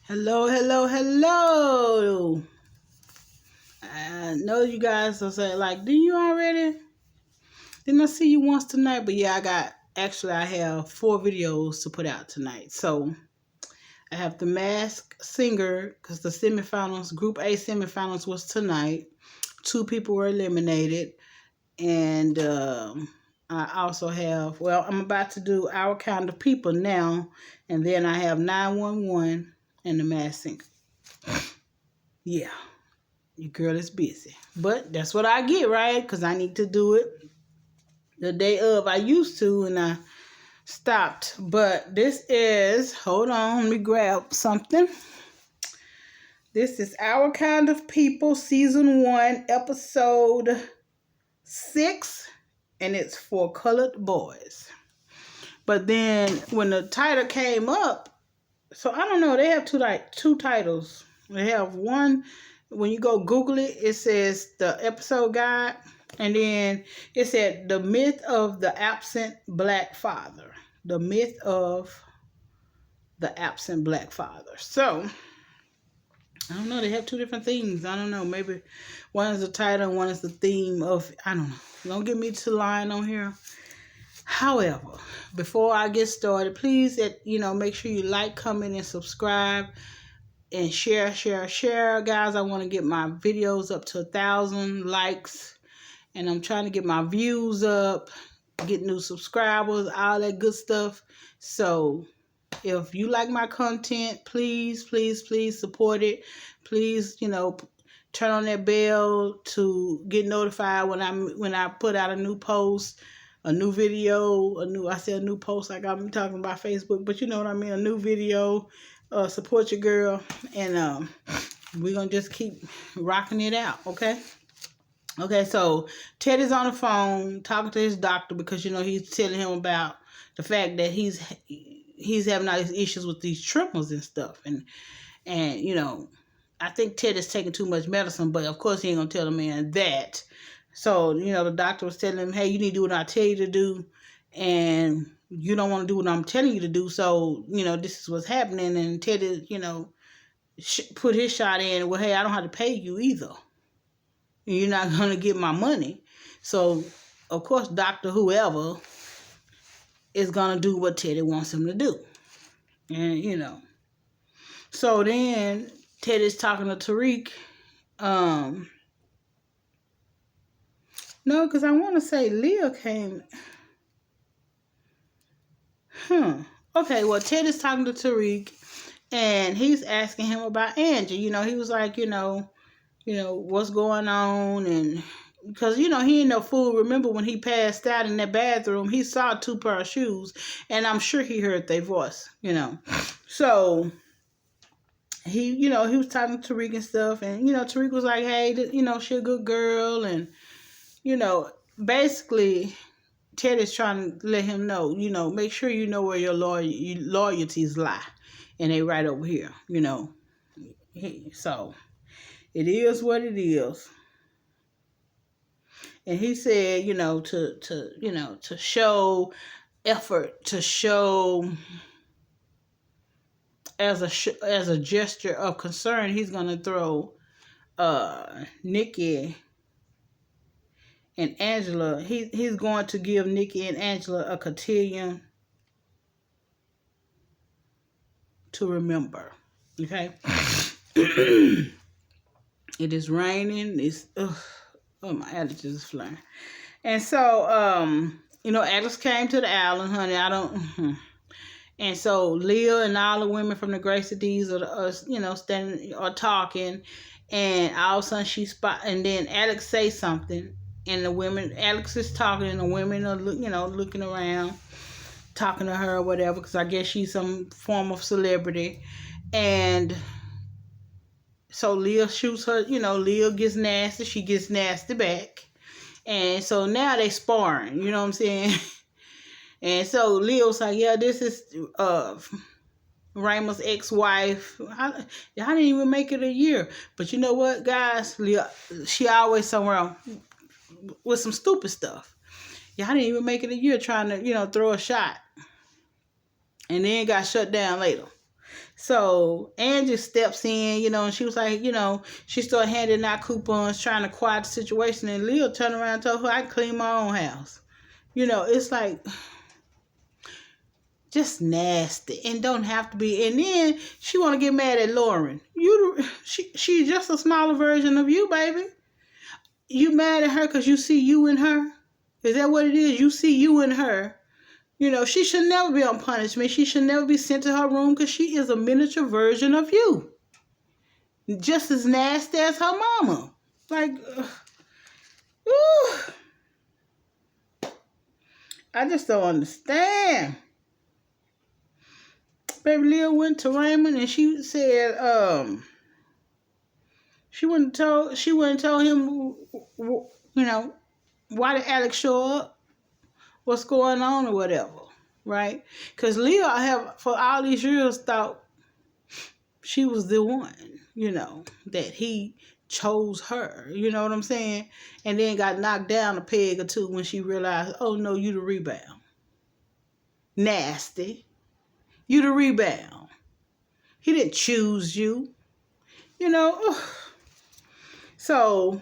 Hello, hello, hello. I know you guys are saying, like, didn't you already? Didn't I see you once tonight? But yeah, I have 4 videos to put out tonight. So I have the Masked Singer, because the semifinals, Group A semifinals was tonight. 2 people were eliminated. And I also have, I'm about to do Our Kind of People now. And then I have 911 and the Masked Singer. Yeah. Your girl is busy. But that's what I get, right? Because I need to do it the day of. I used to and I stopped. But this is, hold on, let me grab something. This is Our Kind of People, Season 1, Episode 6. And it's for colored boys. But then when the title came up, so I don't know, they have two titles. They have one. When you go Google it, it says the episode guide, and then it said the myth of the absent black father. The myth of the absent black father. So I don't know. They have 2 different things. I don't know. Maybe one is the title and one is the theme of. I don't know. Don't get me to lying on here. However, before I get started, please, make sure you like, comment, and subscribe. And share, guys. I want to get my videos up to 1,000 likes, and I'm trying to get my views up, get new subscribers, all that good stuff. So if you like my content, please support it. Please, turn on that bell to get notified when I put out a new post, a new video, a new post, like I'm talking about Facebook, but you know what I mean, a new video. Support your girl, and we're gonna just keep rocking it out, okay? Okay, so Ted is on the phone talking to his doctor because he's telling him about the fact that he's having all these issues with these tremors and stuff, and I think Ted is taking too much medicine, but of course he ain't gonna tell the man that. So the doctor was telling him, hey, you need to do what I tell you to do, and you don't want to do what I'm telling you to do. So this is what's happening, and Ted is put his shot in. Well, hey, I don't have to pay you either. You're not gonna get my money. So of course, Dr. Whoever is gonna do what Teddy wants him to do, and so then Ted is talking to Tariq. No, because I want to say Leah came. Okay, well, Ted is talking to Tariq, and he's asking him about Angie. He was like, what's going on, and because he ain't no fool. Remember when he passed out in that bathroom, he saw 2 pair of shoes, and I'm sure he heard their voice. So he was talking to Tariq and stuff, and Tariq was like, hey, she a good girl, and basically Ted is trying to let him know, make sure you know where your loyalties lie, and they right over here, so it is what it is. And he said, to show effort, to show as a gesture of concern, he's gonna throw Nikki and Angela. He's going to give Nikki and Angela a cotillion to remember. Okay. It is raining. My allergies is flying. And so, Alex came to the island, honey. And so Leah and all the women from the Grace of D's are standing or talking, and all of a sudden and then Alex say something, and Alex is talking, and the women are looking around, talking to her or whatever, because I guess she's some form of celebrity. And so Leah shoots her, Leah gets nasty, she gets nasty back. And so now they sparring, you know what I'm saying? And so Leo's like, yeah, this is Raymond's ex-wife. I didn't even make it a year. But you know what, guys? Leah, she always somewhere with some stupid stuff. Yeah, I didn't even make it a year trying to, throw a shot. And then got shut down later. So Angie steps in, and she was like, she started handing out coupons, trying to quiet the situation. And Leah turned around and told her, I can clean my own house. It's like just nasty and don't have to be. And then she want to get mad at Lauren. She's just a smaller version of you, baby. You mad at her because you see you in her? Is that what it is? You see you in her. She should never be on punishment. She should never be sent to her room because she is a miniature version of you. Just as nasty as her mama. Like, I just don't understand. Baby Leah went to Raymond and she said, she wouldn't tell him, why did Alex show up, what's going on or whatever, right? Because Leah for all these years thought she was the one, that he chose her, you know what I'm saying? And then got knocked down a peg or two when she realized, oh no, you the rebound. Nasty. You the rebound. He didn't choose you. So,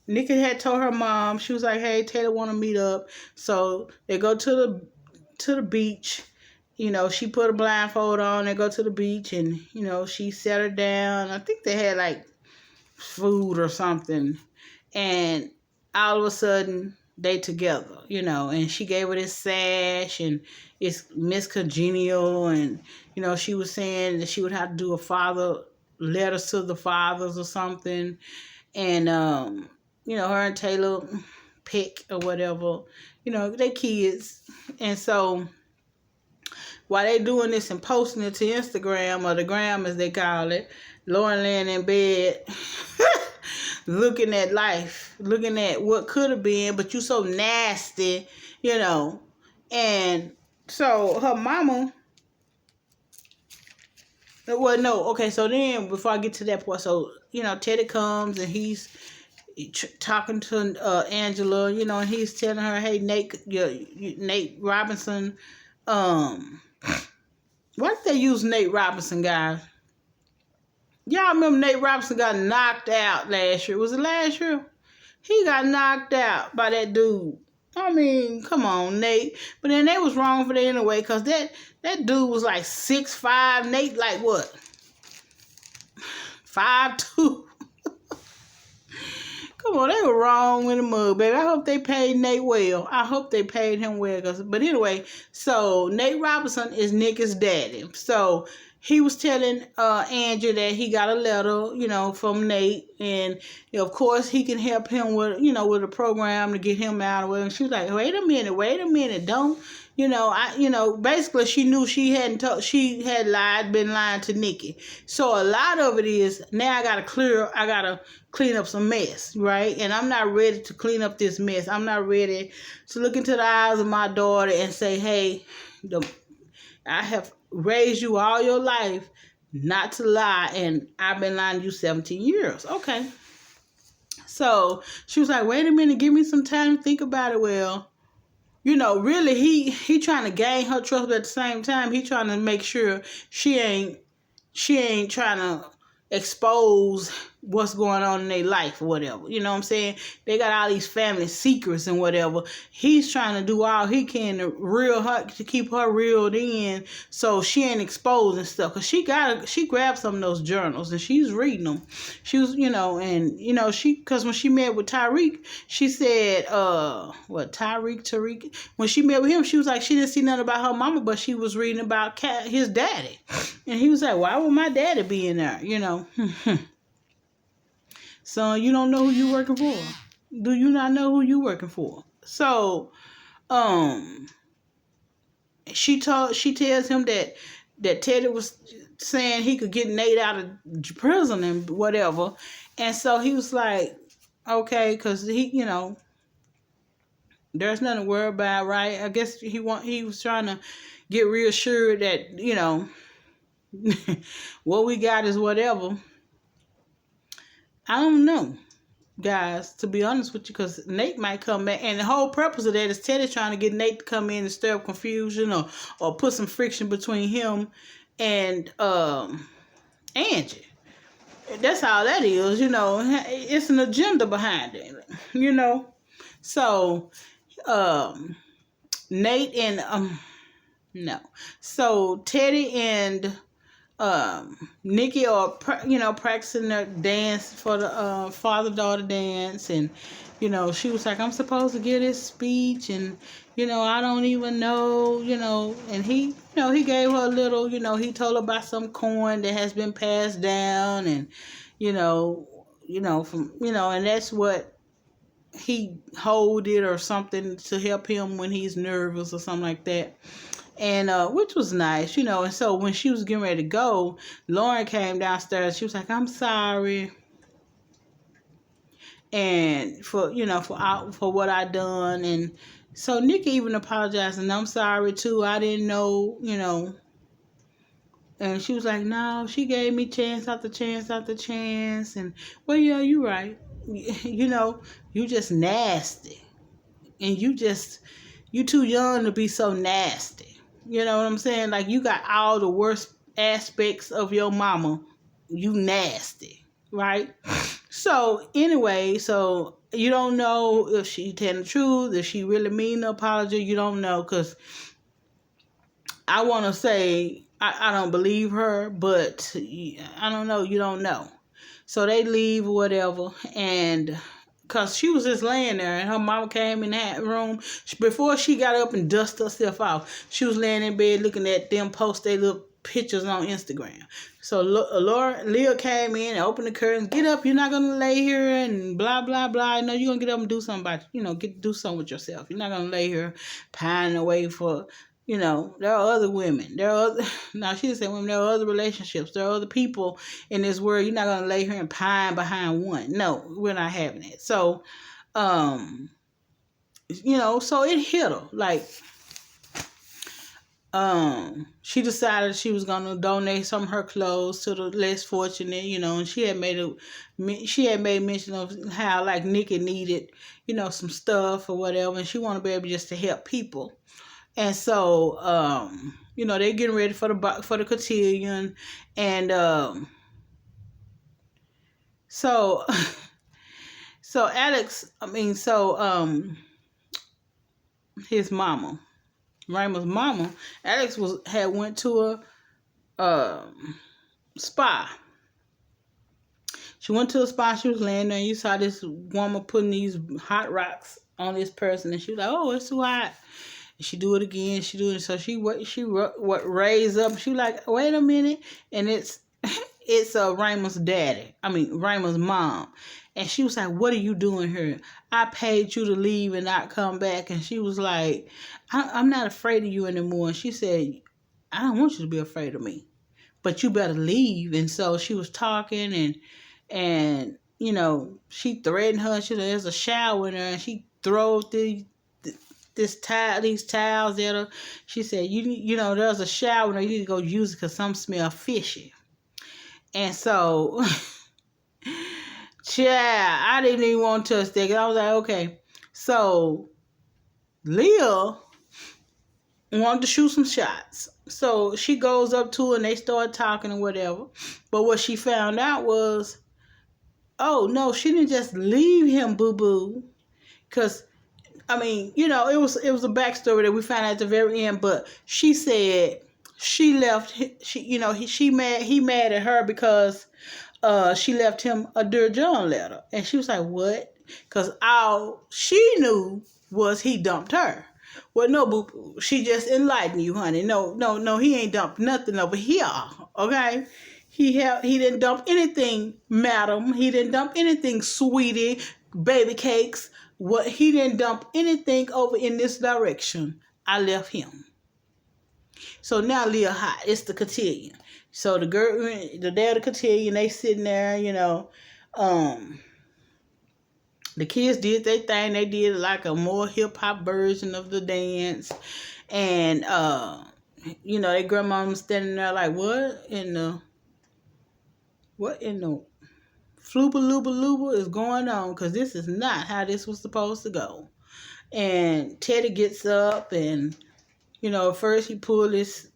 Nikki had told her mom, she was like, hey, Taylor want to meet up. So they go to the beach. She put a blindfold on. They go to the beach and, she sat her down. I think they had like food or something. And all of a sudden, they together, and she gave her this sash and it's Miss Congenial. And, she was saying that she would have to do letters to the fathers or something. And, her and Taylor pick or whatever, they kids. And so while they doing this and posting it to Instagram or the gram as they call it, Lauren laying in bed looking at life, looking at what could have been, but you so nasty, And so her mama, so then before I get to that point, so, Teddy comes and he's talking to Angela, and he's telling her, hey, Nate Robinson, why did they use Nate Robinson, guys? Y'all remember Nate Robinson got knocked out last year? Was it last year? He got knocked out by that dude. I mean, come on, Nate. But then they was wrong for that anyway, because that dude was like 6'5". Nate like what? 5'2". Come on, they were wrong in the mud, baby. I hope they paid Nate well. I hope they paid him well. But anyway, so Nate Robinson is Nick's daddy. So he was telling Andrew that he got a letter, from Nate. And, of course, he can help him with, with a program to get him out of it. And she was like, wait a minute. Don't, basically she knew she had been lying to Nikki. So a lot of it is, now I got to clean up some mess, right? And I'm not ready to clean up this mess. I'm not ready to look into the eyes of my daughter and say, hey, I have raised you all your life not to lie, and I've been lying to you 17 years. Okay. So she was like, wait a minute, give me some time to think about it. Well, really he trying to gain her trust, but at the same time, he trying to make sure she ain't trying to expose what's going on in their life or whatever. You know what I'm saying? They got all these family secrets and whatever. He's trying to do all he can to keep her reeled in so she ain't exposing stuff. Because she grabbed some of those journals and she's reading them. She was, because when she met with Tariq, she said, Tariq, when she met with him, she was like, she didn't see nothing about her mama, but she was reading about his daddy. And he was like, why would my daddy be in there? Son, you don't know who you working for. Do you not know who you working for? So, she tells him that Teddy was saying he could get Nate out of prison and whatever. And so he was like, okay, because he, there's nothing to worry about, right? I guess he was trying to get reassured that, what we got is whatever. I don't know. guys, to be honest with you, because Nate might come back, and the whole purpose of that is Teddy trying to get Nate to come in and stir up confusion or put some friction between him and Angie. That's all that is, It's an agenda behind it, So, Nate and no, so Teddy and Nikki are practicing their dance for the father-daughter dance, and she was like, I'm supposed to give this speech, and I don't even know, and he gave her a little, he told her about some coin that has been passed down, and and that's what he hold it or something to help him when he's nervous or something like that. And which was nice, and so when she was getting ready to go, Lauren came downstairs. She was like, I'm sorry, and for what I done. And so Nikki even apologized, and I'm sorry too, I didn't know, and she was like, no, she gave me chance after chance after chance. And well, yeah, you right. You just nasty, and you too young to be so nasty. You know what I'm saying? Like, you got all the worst aspects of your mama. You nasty, right? So anyway, so you don't know if she telling the truth, if she really mean the apology. You don't know, because I want to say I don't believe her, but I don't know. You don't know. So they leave or whatever, and because she was just laying there, and her mama came in that room. Before she got up and dusted herself off, she was laying in bed looking at them post their little pictures on Instagram. So Leah came in and opened the curtains. Get up, you're not going to lay here and blah, blah, blah. No, you're going to get up and do something about, do something with yourself. You're not going to lay here pining away for... there are other women. Now she didn't say women, there are other relationships. There are other people in this world. You're not going to lay here and pine behind one. No, we're not having it. So, so it hit her. Like, she decided she was going to donate some of her clothes to the less fortunate, and she had made mention of how, like, Nikki needed, some stuff or whatever, and she wanted to be able just to help people. And so, they're getting ready for the cotillion, and so Alex, his mama, Raymond's mama, Alex had went to a spa. She went to a spa. She was laying there, and you saw this woman putting these hot rocks on this person, and she was like, "Oh, it's too hot." She do it again. She do it. So she raised up. She like, wait a minute, and it's Raymond's daddy. Raymond's mom, and she was like, "What are you doing here? I paid you to leave and not come back." And she was like, "I'm not afraid of you anymore." And she said, "I don't want you to be afraid of me, but you better leave." And so she was talking, and she threatened her. She said, "There's a shower in there," and she throws these towels at her. She said, there's a shower and you need to go use it because some smell fishy. And so, I didn't even want to touch that. I was like, okay. So, Leah wanted to shoot some shots. So, she goes up to her and they start talking and whatever. But what she found out was, oh, no, she didn't just leave him, boo-boo. Because it was a backstory that we found out at the very end, but she said she left, he mad at her because she left him a Dear John letter. And she was like, what? Because all she knew was he dumped her. Well, no, boo, she just enlightened you, honey. No, he ain't dumped nothing over here, okay? He didn't dump anything, madam. He didn't dump anything, sweetie, baby cakes. He didn't dump anything over in this direction. I left him. So now Leah hot. It's the cotillion. So the day of the cotillion, they sitting there, the kids did their thing. They did like a more hip hop version of the dance. And their grandma was standing there like, what in the floopa loopa loopa is going on because this is not how this was supposed to go. And Teddy gets up and, first he pulled his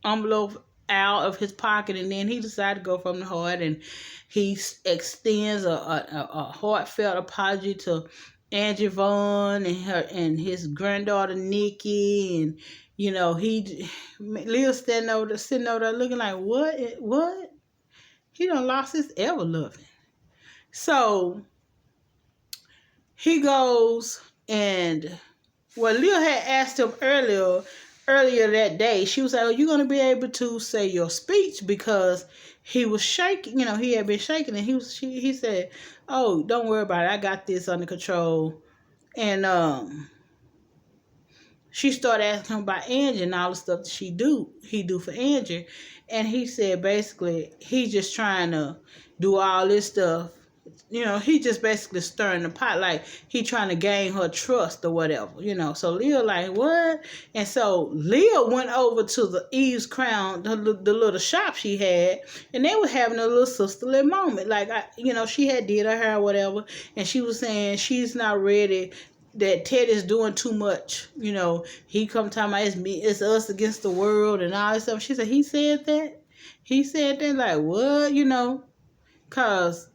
envelope out of his pocket, and then he decided to go from the heart, and he extends a heartfelt apology to Angie Vaughn and his granddaughter Nikki, and Leo's sitting over there looking like, what? He done lost his ever loving. So he goes and Leah had asked him earlier that day. She was like, "Are you going to be able to say your speech?" Because he was shaking. He had been shaking, and he said, "Oh, don't worry about it. I got this under control." And she started asking him about Angie and all the stuff that he do for Angie. And he said basically he's just trying to do all this stuff. He just basically stirring the pot, like he trying to gain her trust or whatever, So Leah like, what? And so Leah went over to the Eve's Crown, the little shop she had, and they were having a little sisterly moment. Like, she had did her hair or whatever, and she was saying she's not ready, that Ted is doing too much. He come talking about it's us against the world and all this stuff. She said, he said that? He said that? Like, what? Because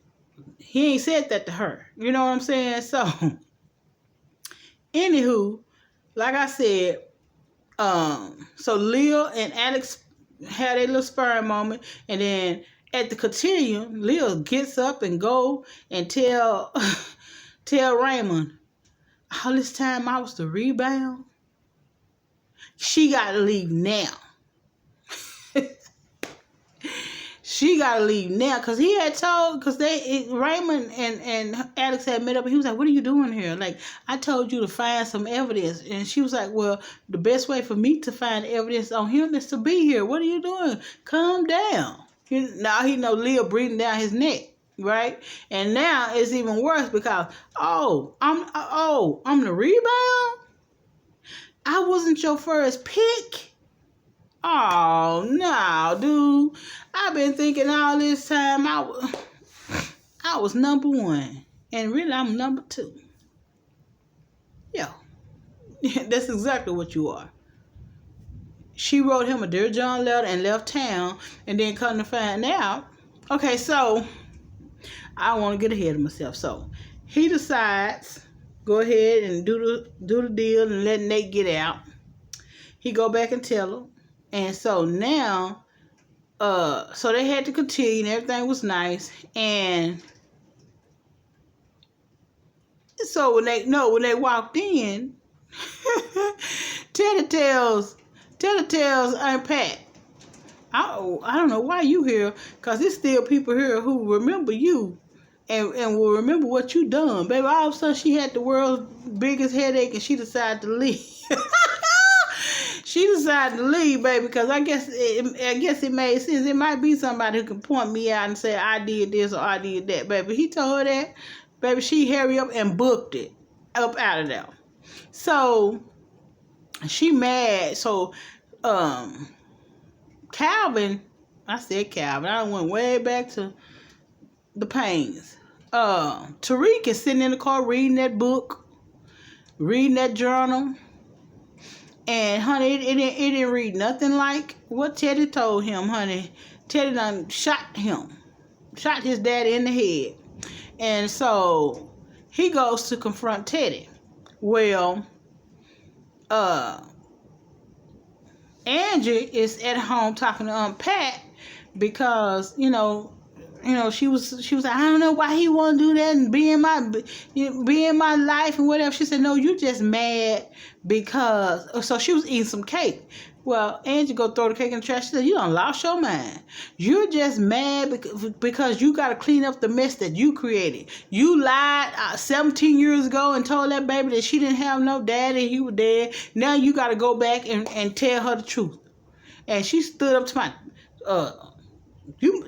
he ain't said that to her. You know what I'm saying? So, anywho, like I said, so Leah and Alex had a little sparring moment, and then at the cotillion, Leah gets up and go and tell Raymond, all this time I was the rebound. She got to leave now. She got to leave now, because he had told, because Raymond and Alex had met up, and he was like, what are you doing here? Like, I told you to find some evidence. And she was like, well, the best way for me to find evidence on him is to be here. What are you doing? Calm down. Now he know Leah breathing down his neck, right? And now it's even worse because, I'm the rebound? I wasn't your first pick? Oh, no, dude. I've been thinking all this time I was number one. And really, I'm number two. Yeah. That's exactly what you are. She wrote him a Dear John letter and left town, and then come to find out. Okay, so I want to get ahead of myself. So he decides, go ahead and do the deal and let Nate get out. He go back and tell her. And so now, so they had to continue, and everything was nice. And so when they walked in, Teddy tells Aunt Pat, I don't know why you here, because there's still people here who remember you and will remember what you done. Baby, all of a sudden she had the world's biggest headache, and she decided to leave. She decided to leave, baby, because I guess it made sense. It might be somebody who can point me out and say, I did this or I did that, baby. He told her that. Baby, she hurry up and booked it up out of there. So, she mad. So, Calvin, I said Calvin. I went way back to the Pains. Tariq is sitting in the car reading that book, reading that journal. And, honey, it didn't read nothing like what Teddy told him, honey. Teddy done shot his daddy in the head. And so he goes to confront Teddy. Well, Angie is at home talking to Aunt Pat because, she was like, I don't know why he want to do that and be in my life and whatever. She said, no, you just mad because, so she was eating some cake. Well, Angie go throw the cake in the trash. She said, you done lost your mind. You're just mad because you got to clean up the mess that you created. You lied 17 years ago and told that baby that she didn't have no daddy, he was dead. Now you got to go back and tell her the truth. And she stood up to my,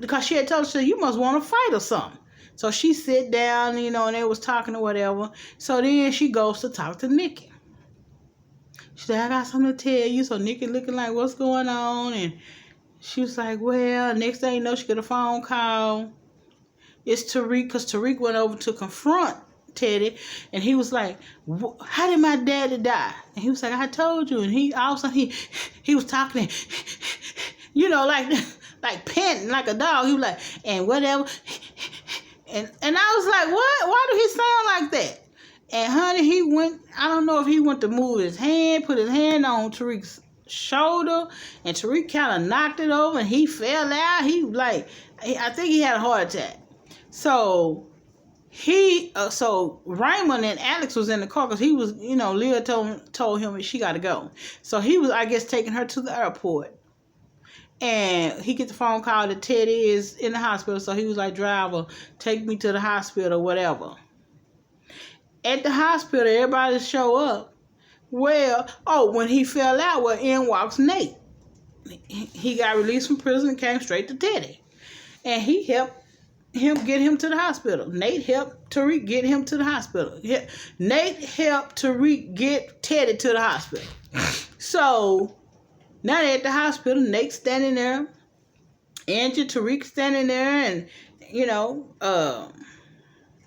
because she had told her, you must want to fight or something. So she sit down, and they was talking or whatever. So then she goes to talk to Nikki. She said, I got something to tell you. So Nikki looking like, what's going on? And she was like, well, next thing you know, she got a phone call it's Tariq, because Tariq went over to confront Teddy, and he was like, how did my daddy die? And he was like, I told you. And he also he was talking, like panting like a dog. He was like, and whatever. And I was like, what? Why do he sound like that? And honey, he went, I don't know if he went to move his hand, put his hand on Tariq's shoulder, and Tariq kind of knocked it over, and he fell out. I think he had a heart attack. So Raymond and Alex was in the car because he was, Leah told him she got to go. So he was, I guess, taking her to the airport. And he gets the phone call that Teddy is in the hospital. So he was like, driver, take me to the hospital, whatever. At the hospital, everybody show up. Well, when he fell out, in walks Nate. He got released from prison and came straight to Teddy. And he helped him get him to the hospital. Nate helped Tariq get him to the hospital. Nate helped Tariq get Teddy to the hospital. So now they're at the hospital. Nate's standing there. Angie, Tariq standing there, and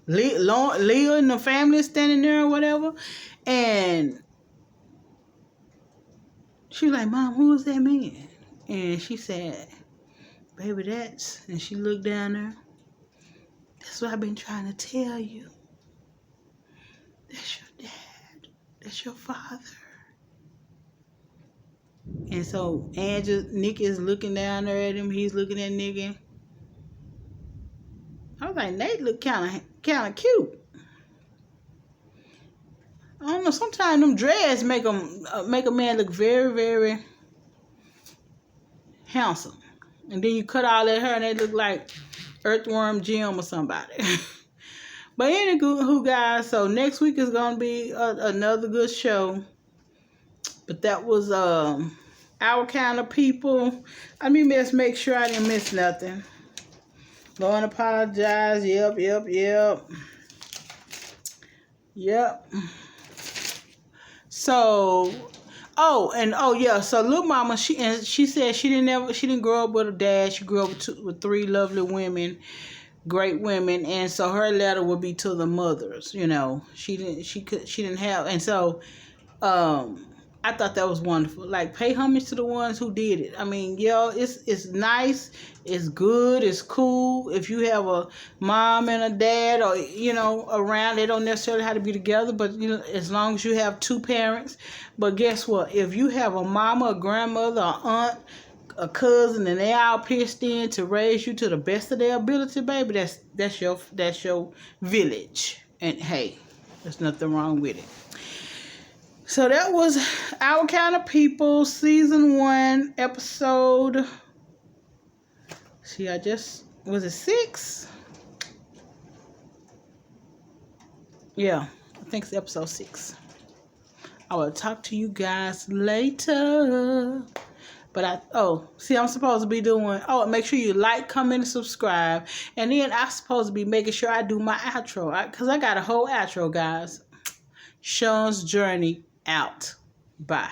Leah and the family standing there or whatever. And she was like, Mom, who is that man? And she said, baby, that's, and she looked down there. That's what I've been trying to tell you. That's your dad. That's your father. And so Nick is looking down there at him. He's looking at Nick. I was like, Nate look kind of cute. I don't know. Sometimes them dreads make a man look very, very handsome. And then you cut all that hair and they look like Earthworm Jim or somebody. But anywho, guys, so next week is going to be another good show. But that was Our Kind of People. Let me just make sure I didn't miss nothing. Lord, apologize. Yep. So, so little mama, she said she didn't grow up with a dad. She grew up with three lovely women, great women, and so her letter would be to the mothers. She didn't have, and so, I thought that was wonderful. Like, pay homage to the ones who did it. I mean, it's nice, it's good, it's cool. If you have a mom and a dad, or around, they don't necessarily have to be together, but as long as you have two parents. But guess what? If you have a mama, a grandmother, a aunt, a cousin, and they all pitched in to raise you to the best of their ability, baby, that's your village. And hey, there's nothing wrong with it. So that was Our Kind of People, Season 1, episode... was it 6? Yeah, I think it's episode 6. I will talk to you guys later. But I'm supposed to be doing... make sure you like, comment, and subscribe. And then I'm supposed to be making sure I do my outro. Because I got a whole outro, guys. Sean's Journey out. Bye.